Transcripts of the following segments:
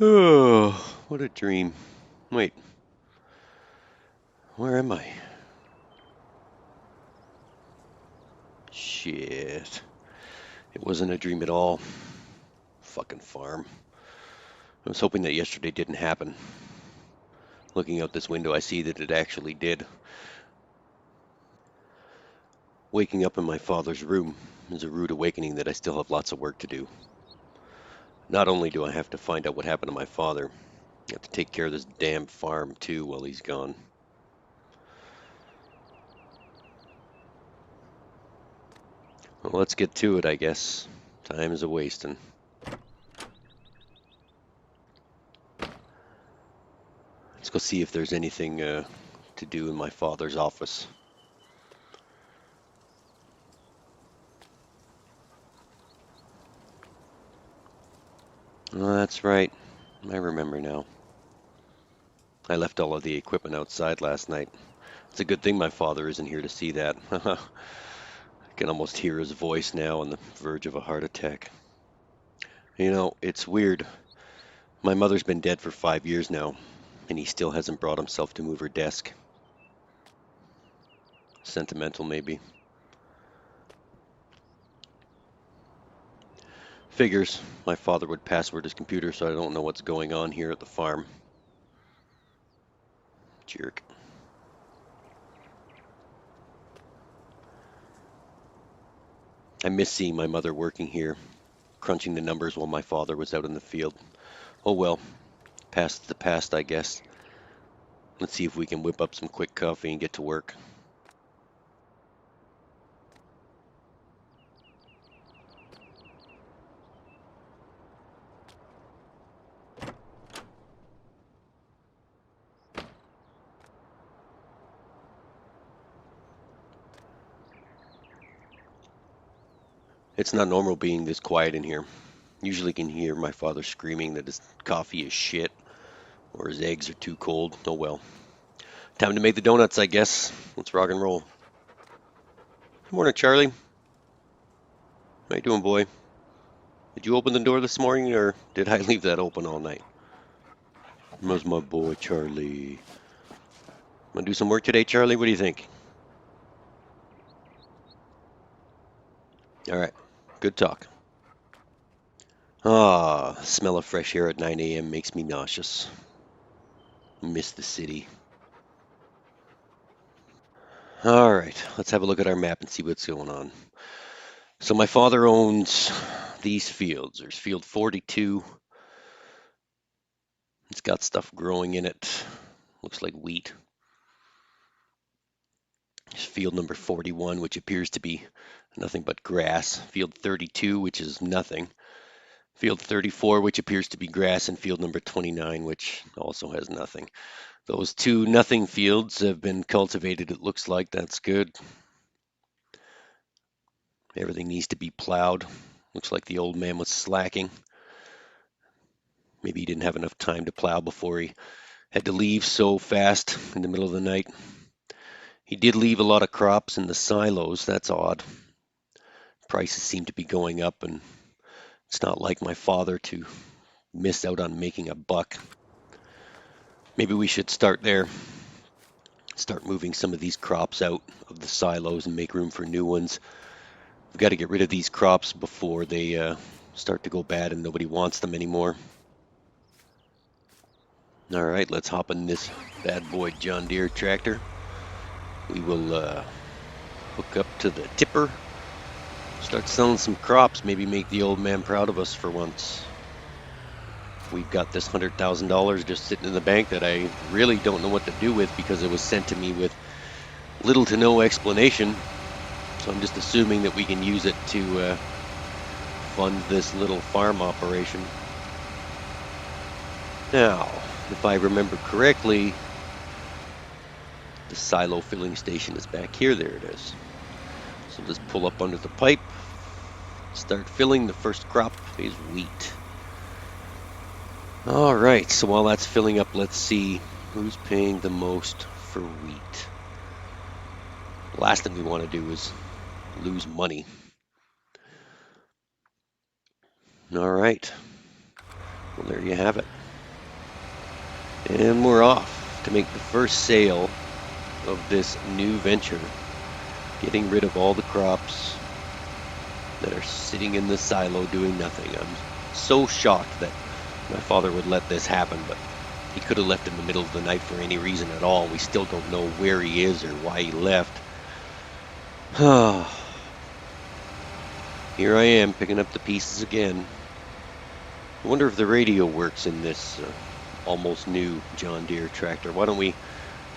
Oh, what a dream. Wait, where am I? Shit. It wasn't a dream at all. Fucking farm. I was hoping that yesterday didn't happen. Looking out this window, I see that it actually did. Waking up in my father's room is a rude awakening that I still have lots of work to do. Not only do I have to find out what happened to my father, I have to take care of this damn farm too while he's gone. Well, let's get to it, I guess. Time is a-wasting. Let's go see if there's anything to do in my father's office. Oh, that's right. I remember now. I left all of the equipment outside last night. It's a good thing my father isn't here to see that. I can almost hear his voice now on the verge of a heart attack. You know, it's weird. My mother's been dead for 5 years now, and he still hasn't brought himself to move her desk. Sentimental, maybe. Figures. My father would password his computer, so I don't know what's going on here at the farm. Jerk. I miss seeing my mother working here, crunching the numbers while my father was out in the field. Oh well, past the past, I guess. Let's see if we can whip up some quick coffee and get to work. It's not normal being this quiet in here. Usually can hear my father screaming that his coffee is shit or his eggs are too cold. Oh well. Time to make the donuts, I guess. Let's rock and roll. Good morning, Charlie. How you doing, boy? Did you open the door this morning, or did I leave that open all night? How's my boy, Charlie? Want to do some work today, Charlie? What do you think? All right. Good talk. Ah, smell of fresh air at 9 a.m. makes me nauseous. Miss the city. All right, let's have a look at our map and see what's going on. So my father owns these fields. There's field 42. It's got stuff growing in it. Looks like wheat. There's field number 41, which appears to be nothing but grass. Field 32, which is nothing. Field 34, which appears to be grass, and field number 29, which also has nothing. Those two nothing fields have been cultivated, it looks like. That's good. Everything needs to be plowed. Looks like the old man was slacking. Maybe he didn't have enough time to plow before he had to leave so fast in the middle of the night. He did leave a lot of crops in the silos. That's odd. Prices seem to be going up, and it's not like my father to miss out on making a buck. Maybe we should start there. Start moving some of these crops out of the silos and make room for new ones. We've got to get rid of these crops before they start to go bad and nobody wants them anymore. All right, let's hop in this bad boy John Deere tractor. We will hook up to the tipper, start selling some crops, maybe make the old man proud of us for once. We've got this $100,000 just sitting in the bank that I really don't know what to do with because it was sent to me with little to no explanation. So I'm just assuming that we can use it to fund this little farm operation. Now, if I remember correctly, the silo filling station is back here. There it is. So let's pull up under the pipe, start filling. The first crop is wheat. All right, so while that's filling up, let's see who's paying the most for wheat. The last thing we want to do is lose money. All right, well, there you have it. And we're off to make the first sale of this new venture, getting rid of all the crops that are sitting in the silo doing nothing. I'm so shocked that my father would let this happen, but he could have left in the middle of the night for any reason at all. We still don't know where he is or why he left. Here I am picking up the pieces again. I wonder if the radio works in this almost new John Deere tractor. Why don't we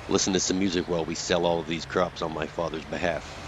listen to some music while we sell all of these crops on my father's behalf?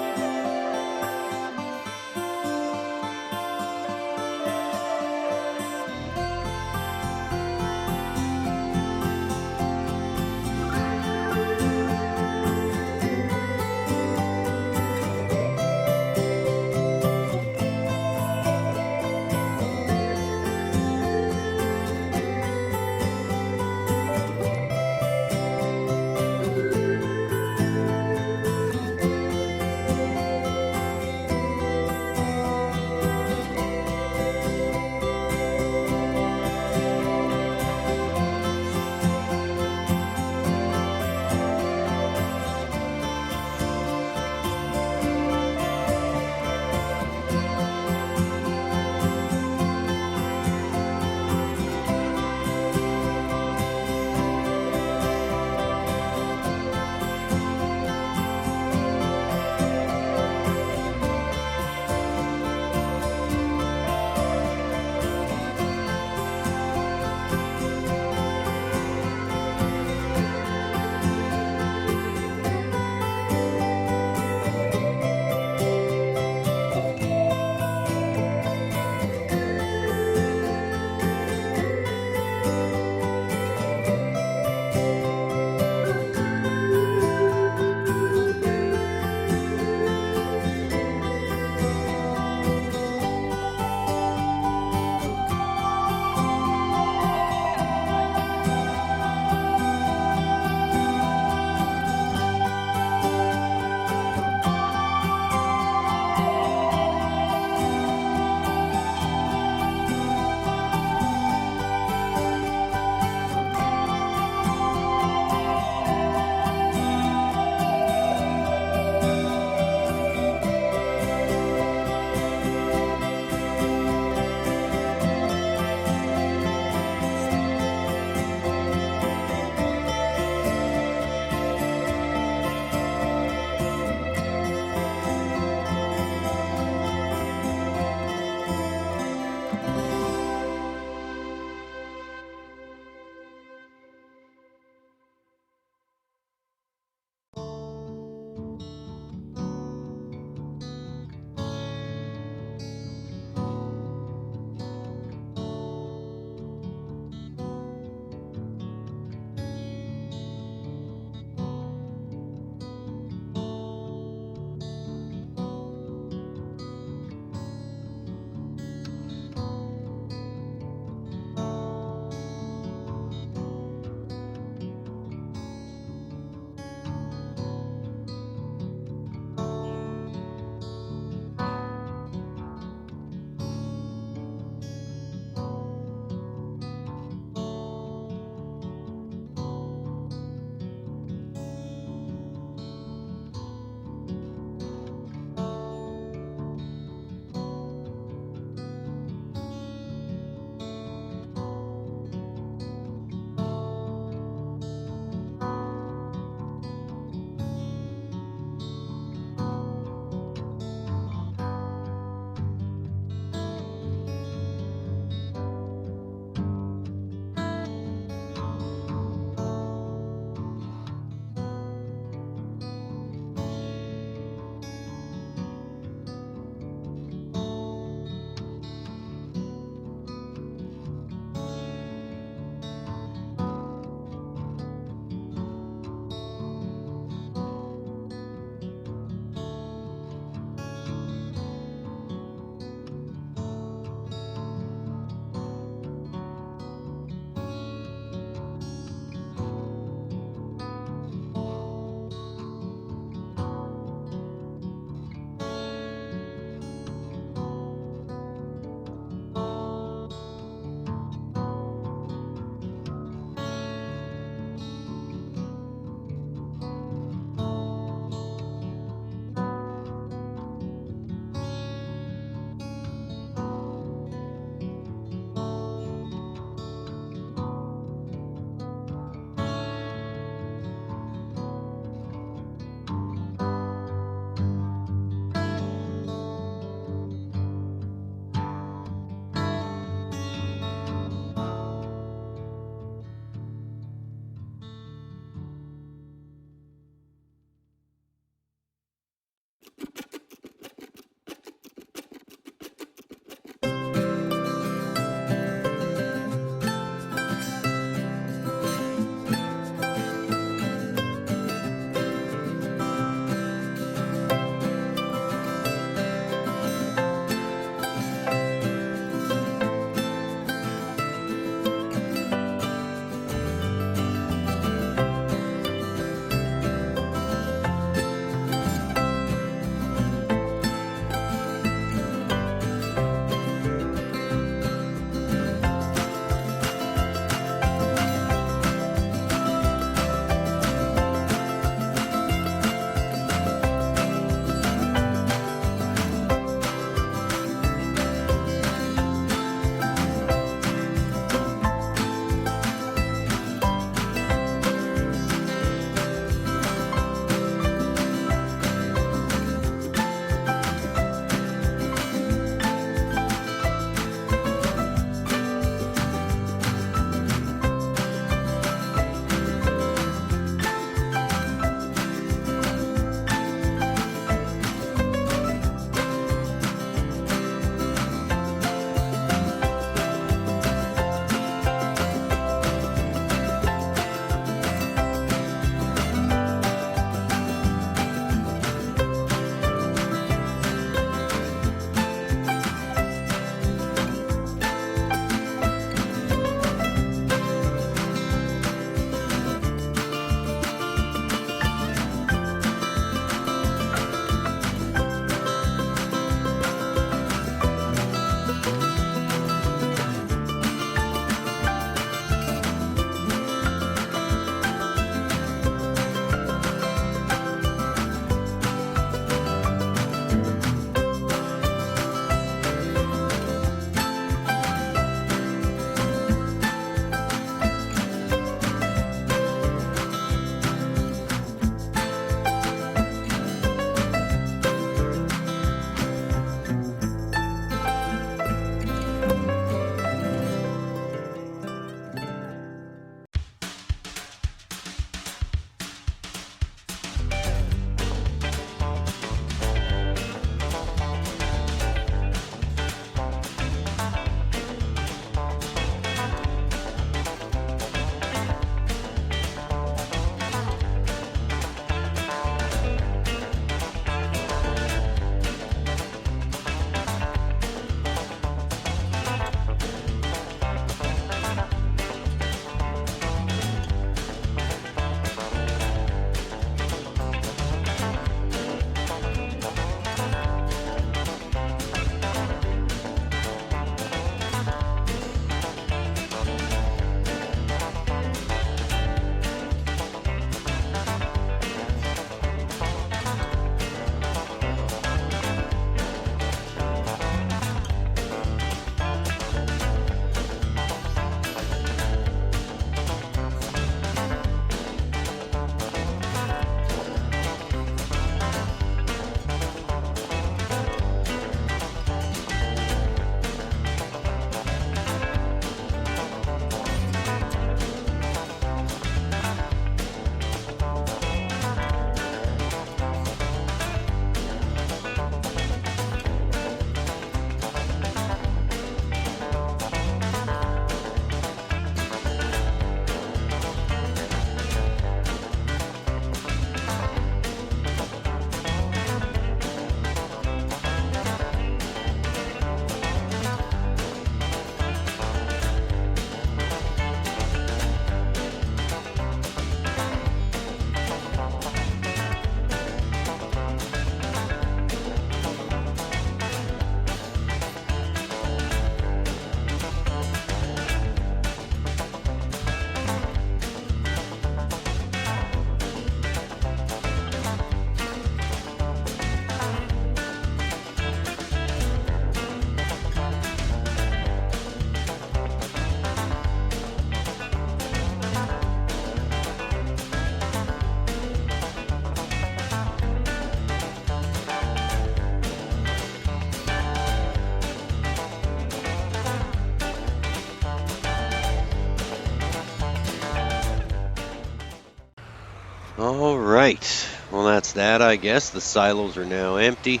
All right. Well, that's that, I guess. The silos are now empty.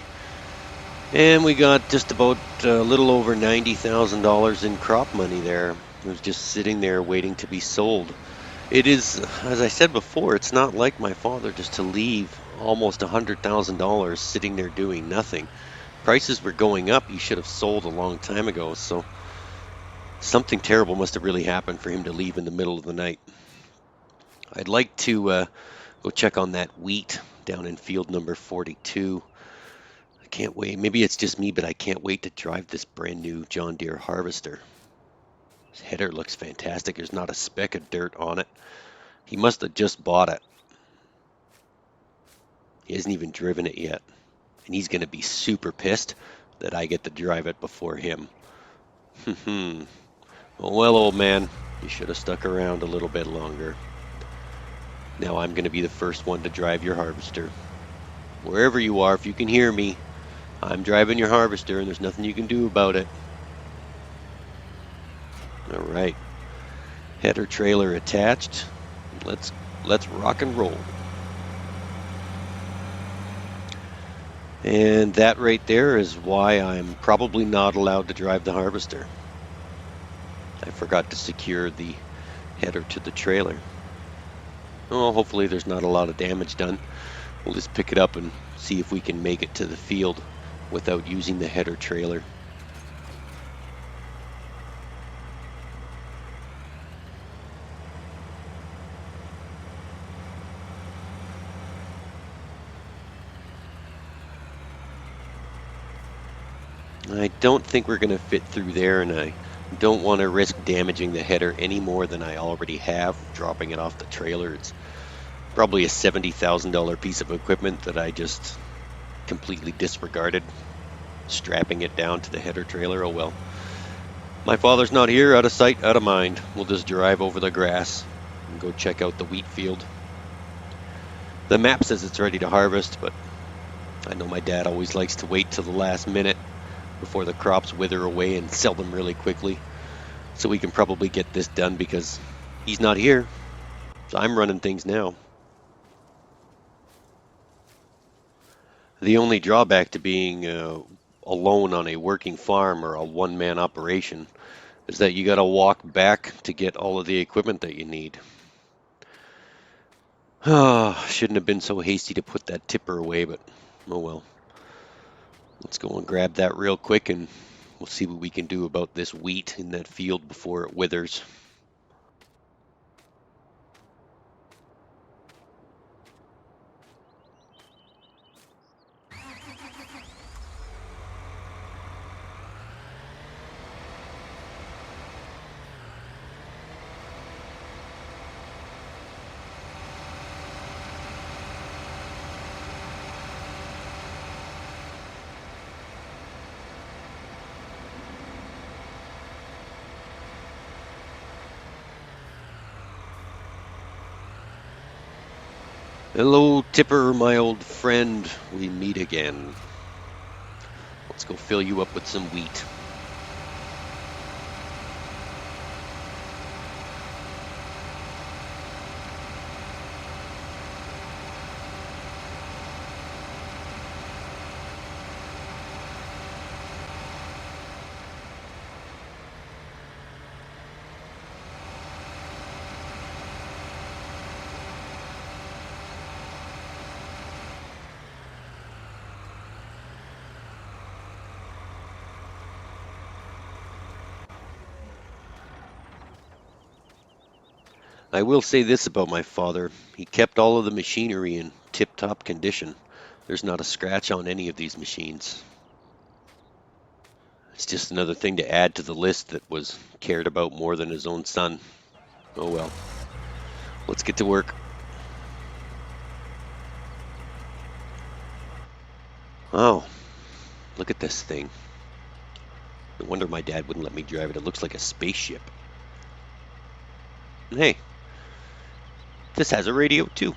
And we got just about a little over $90,000 in crop money there. It was just sitting there waiting to be sold. It is, as I said before, it's not like my father just to leave almost $100,000 sitting there doing nothing. Prices were going up. He should have sold a long time ago. So something terrible must have really happened for him to leave in the middle of the night. I'd like to go check on that wheat down in field number 42. I can't wait. Maybe it's just me, but I can't wait to drive this brand new John Deere harvester. His header looks fantastic. There's not a speck of dirt on it. He must have just bought it. He hasn't even driven it yet. And he's going to be super pissed that I get to drive it before him. Well, old man, you should have stuck around a little bit longer. Now I'm going to be the first one to drive your harvester. Wherever you are, if you can hear me, I'm driving your harvester and there's nothing you can do about it. All right. Header trailer attached. Let's rock and roll. And that right there is why I'm probably not allowed to drive the harvester. I forgot to secure the header to the trailer. Well, hopefully there's not a lot of damage done. We'll just pick it up and see if we can make it to the field without using the header trailer. I don't think we're going to fit through there, and I don't want to risk damaging the header any more than I already have, dropping it off the trailer. It's probably a $70,000 piece of equipment that I just completely disregarded, strapping it down to the header trailer. Oh well. My father's not here, out of sight, out of mind. We'll just drive over the grass and go check out the wheat field. The map says it's ready to harvest, but I know my dad always likes to wait till the last minute before the crops wither away and sell them really quickly. So we can probably get this done because he's not here. So I'm running things now. The only drawback to being alone on a working farm or a one-man operation is that you got to walk back to get all of the equipment that you need. Shouldn't have been so hasty to put that tipper away, but oh well. Let's go and grab that real quick and we'll see what we can do about this wheat in that field before it withers. Hello, Tipper, my old friend. We meet again. Let's go fill you up with some wheat. I will say this about my father. He kept all of the machinery in tip-top condition. There's not a scratch on any of these machines. It's just another thing to add to the list that was cared about more than his own son. Oh well. Let's get to work. Oh, look at this thing. No wonder my dad wouldn't let me drive it. It looks like a spaceship. And hey, this has a radio too.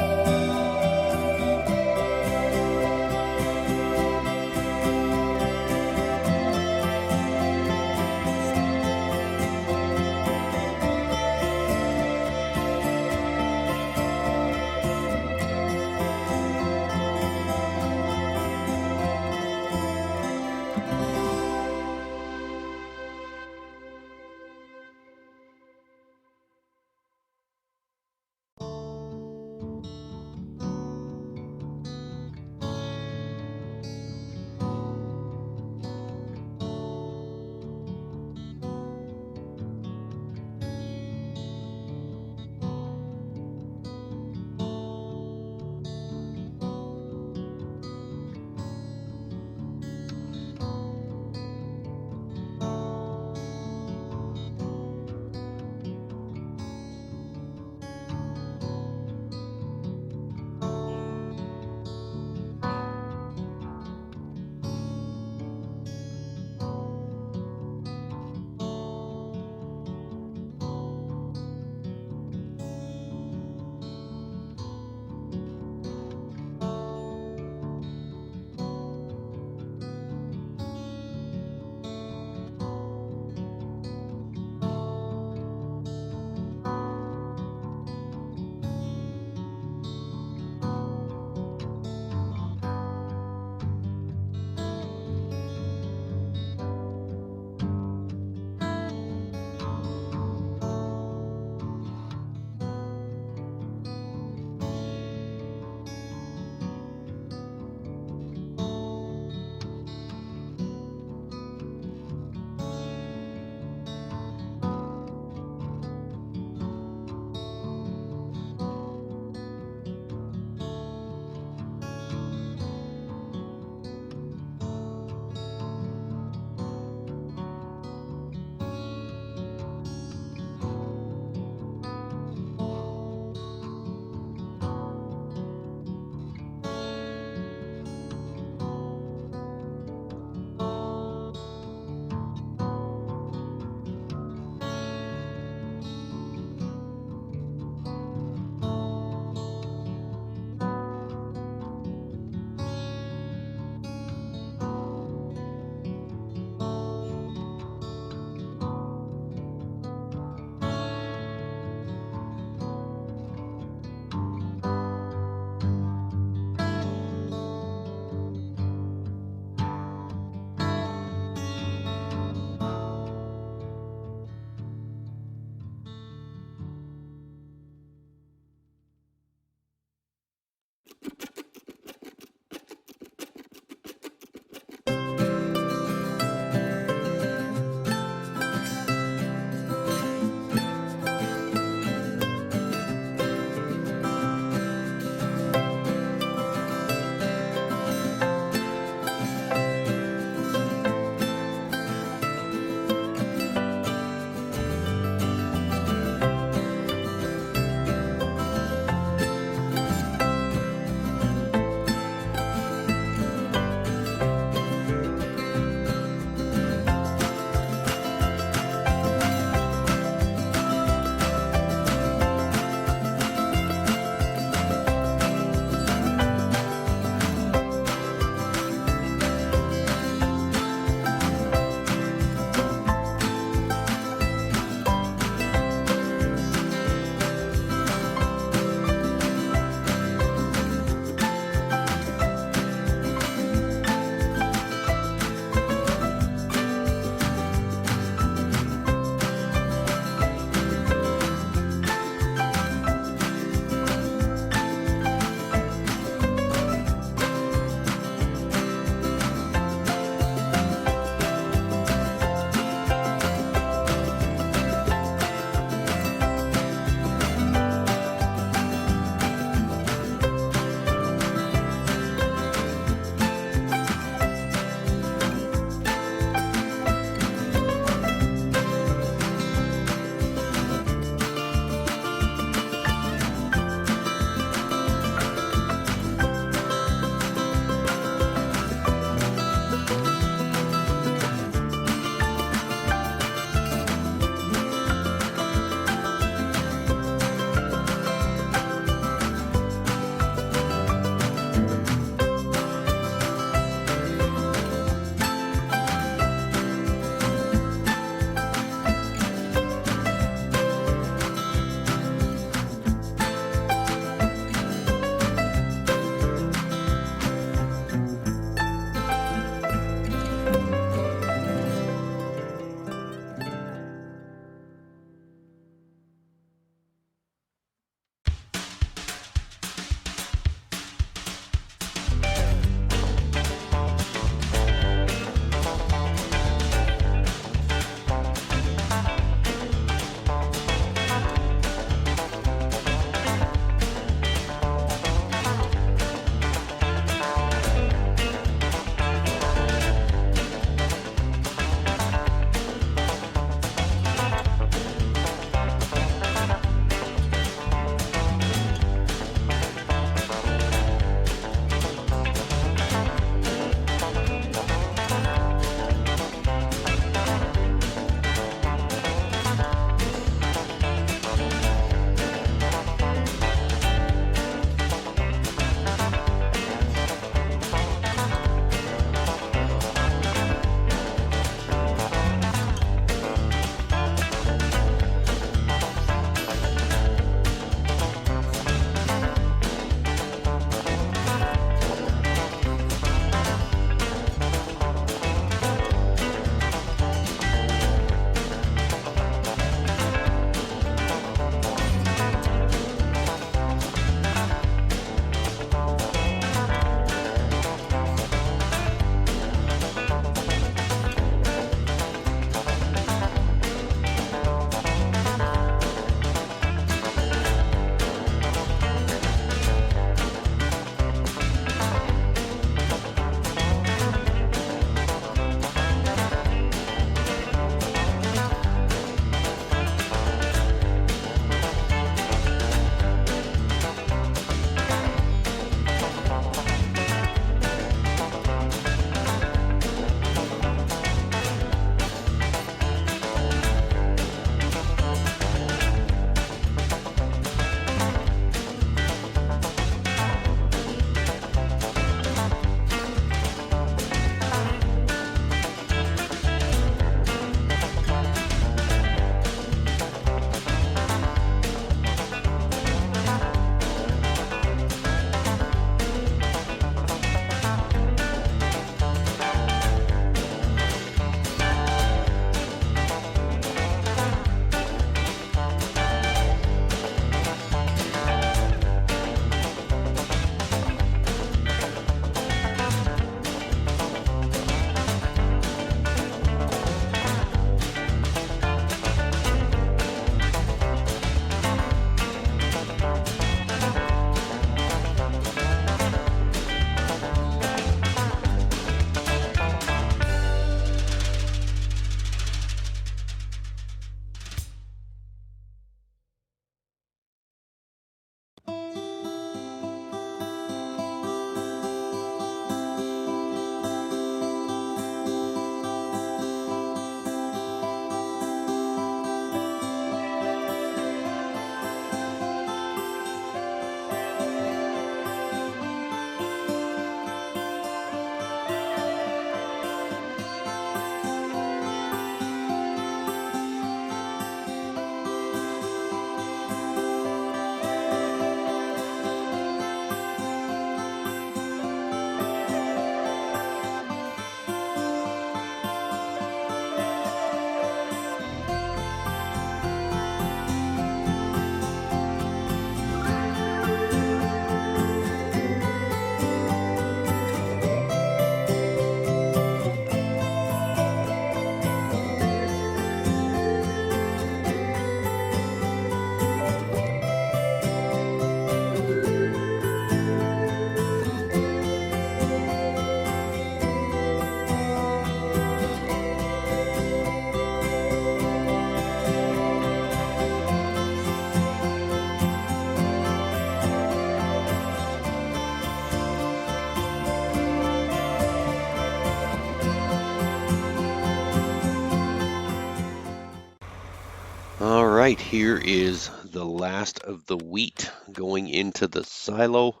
right, here is the last of the wheat going into the silo.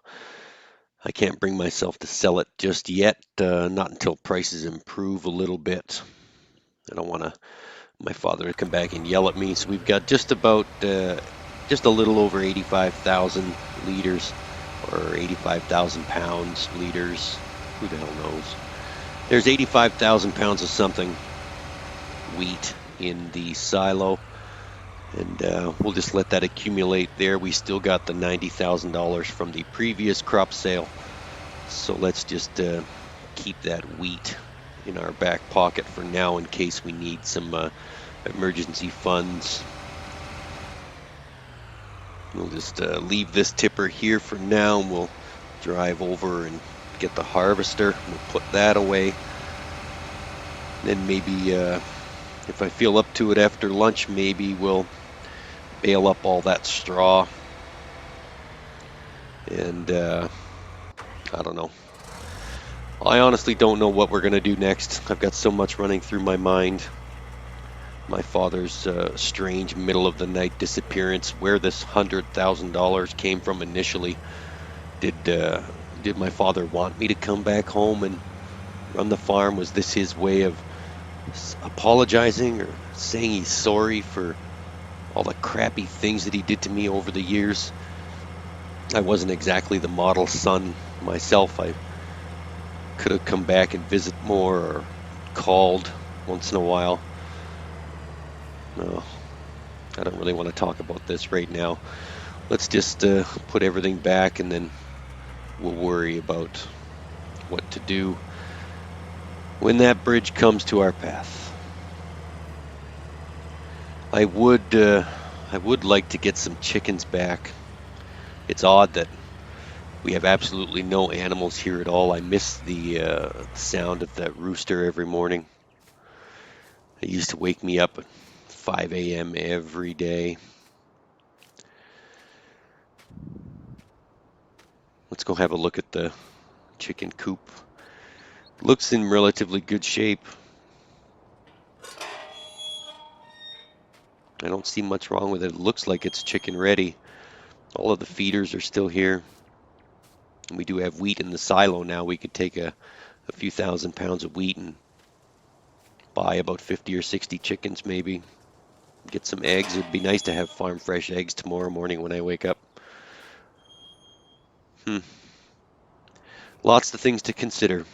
I can't bring myself to sell it just yet, not until prices improve a little bit. I don't want my father to come back and yell at me. So we've got just just a little over 85,000 liters, or 85,000 pounds, liters, who the hell knows. There's 85,000 pounds of something, wheat, in the silo. And we'll just let that accumulate there. We still got the $90,000 from the previous crop sale. So let's just keep that wheat in our back pocket for now in case we need some emergency funds. We'll just leave this tipper here for now, and we'll drive over and get the harvester. We'll put that away. Then maybe if I feel up to it after lunch, maybe we'll bale up all that straw. And I don't know. I honestly don't know what we're going to do next. I've got so much running through my mind. My father's strange middle of the night disappearance, where this $100,000 came from initially. Did my father want me to come back home and run the farm? Was this his way of apologizing or saying he's sorry for all the crappy things that he did to me over the years? I wasn't exactly the model son myself. I could have come back and visit more or called once in a while. No, I don't really want to talk about this right now. Let's just put everything back, and then we'll worry about what to do when that bridge comes to our path. I would like to get some chickens back. It's odd that we have absolutely no animals here at all. I miss the sound of that rooster every morning. It used to wake me up at 5 a.m. every day. Let's go have a look at the chicken coop. Looks in relatively good shape. I don't see much wrong with it. It looks like it's chicken ready. All of the feeders are still here. And we do have wheat in the silo now. We could take a few thousand pounds of wheat and buy about 50 or 60 chickens maybe. Get some eggs. It'd be nice to have farm fresh eggs tomorrow morning when I wake up. Lots of things to consider.